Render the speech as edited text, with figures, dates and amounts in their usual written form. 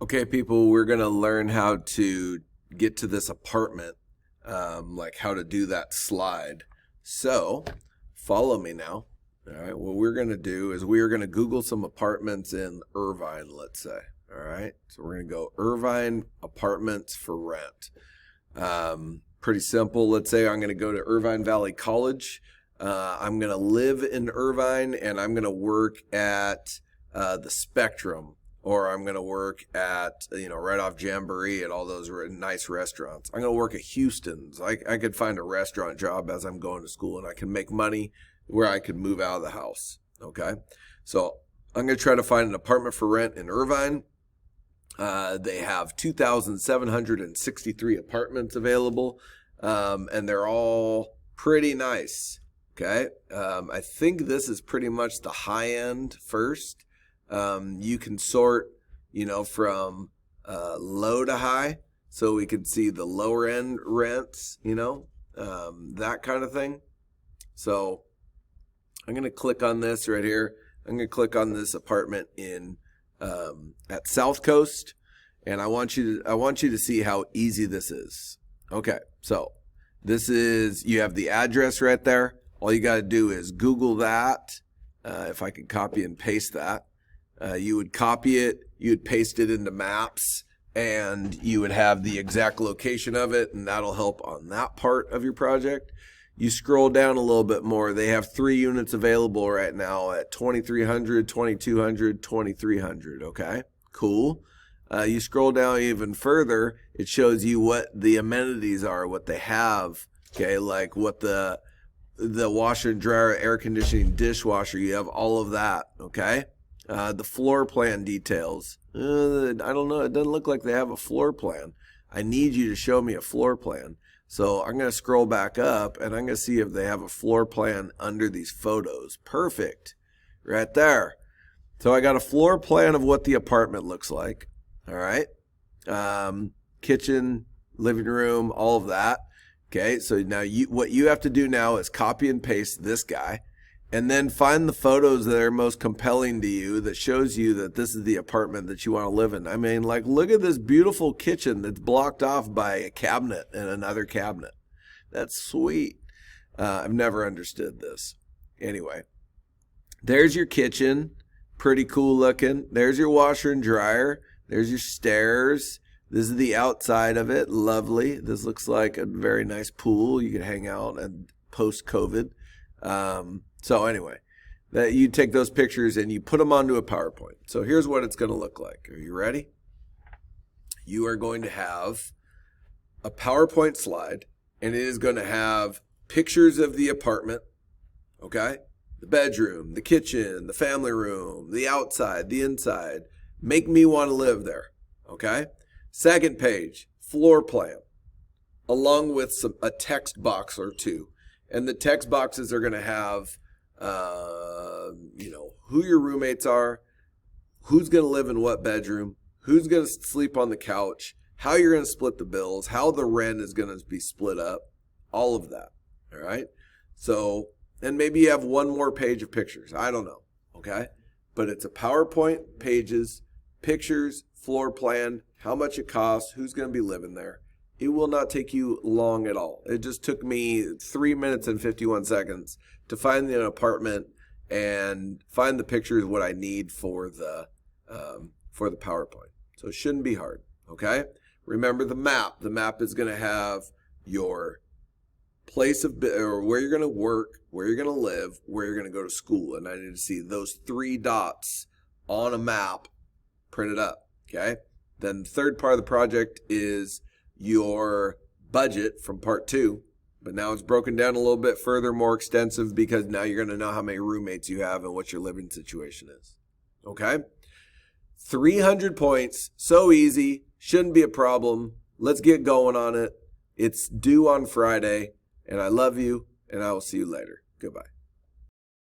Okay, people, we're going to learn how to get to this apartment, like how to do that slide. So follow me now. All right, what we're going to do is we're going to Google some apartments in Irvine, let's say. All right, so we're going to go Irvine apartments for rent. Pretty simple. Let's say I'm going to go to Irvine Valley College. I'm going to live in Irvine and I'm going to work at the Spectrum. Or I'm going to work at, right off Jamboree at all those nice restaurants. I'm going to work at Houston's. I could find a restaurant job as I'm going to school, and I can make money where I could move out of the house. Okay. So I'm going to try to find an apartment for rent in Irvine. They have 2,763 apartments available, and they're all pretty nice. Okay. I think this is pretty much the high end first. You can sort, from low to high, so we can see the lower end rents, that kind of thing. So I'm going to click on this right here. I'm going to click on this apartment in at South Coast, and I want you to see how easy this is. Okay, so you have the address right there. All you got to do is Google that. If I could copy and paste that. You would copy it, you would paste it into Maps, and you would have the exact location of it, and that'll help on that part of your project. You scroll down a little bit more. They have 3 units available right now at 2,300, 2,200, 2,300. Okay, cool. You scroll down even further, it shows you what the amenities are, what they have. Okay, like what the washer and dryer, air conditioning, dishwasher, you have all of that. Okay. The floor plan details. I don't know. It doesn't look like they have a floor plan. I need you to show me a floor plan. So I'm going to scroll back up and I'm going to see if they have a floor plan under these photos. Perfect. Right there. So I got a floor plan of what the apartment looks like. All right. Kitchen, living room, all of that. Okay. So now what you have to do now is copy and paste this guy. And then find the photos that are most compelling to you that shows you that this is the apartment that you want to live in. I mean, like, look at this beautiful kitchen that's blocked off by a cabinet and another cabinet. That's sweet. I've never understood this. Anyway, there's your kitchen. Pretty cool looking. There's your washer and dryer. There's your stairs. This is the outside of it. Lovely. This looks like a very nice pool. You could hang out and post-COVID. So anyway, that you take those pictures and you put them onto a PowerPoint. So here's what it's going to look like. Are you ready? You are going to have a PowerPoint slide, and it is going to have pictures of the apartment, okay? The bedroom, the kitchen, the family room, the outside, the inside. Make me want to live there, okay? Second page, floor plan, along with a text box or two. And the text boxes are going to have, who your roommates are, who's going to live in what bedroom, who's going to sleep on the couch, how you're going to split the bills, how the rent is going to be split up, all of that. All right. So, and maybe you have one more page of pictures. I don't know. Okay. But it's a PowerPoint, pages, pictures, floor plan, how much it costs, who's going to be living there. It will not take you long at all. It just took me 3 minutes and 51 seconds to find an apartment and find the pictures what I need for the PowerPoint. So it shouldn't be hard. Okay. Remember the map. The map is going to have your place of or where you're going to work, where you're going to live, where you're going to go to school, and I need to see those 3 dots on a map printed up. Okay. Then the third part of the project is your budget from part 2, but now it's broken down a little bit further, more extensive, because now you're going to know how many roommates you have and what your living situation is. Okay? 300 points, so easy, shouldn't be a problem. Let's get going on it. It's due on Friday, and I love you, and I will see you later. Goodbye.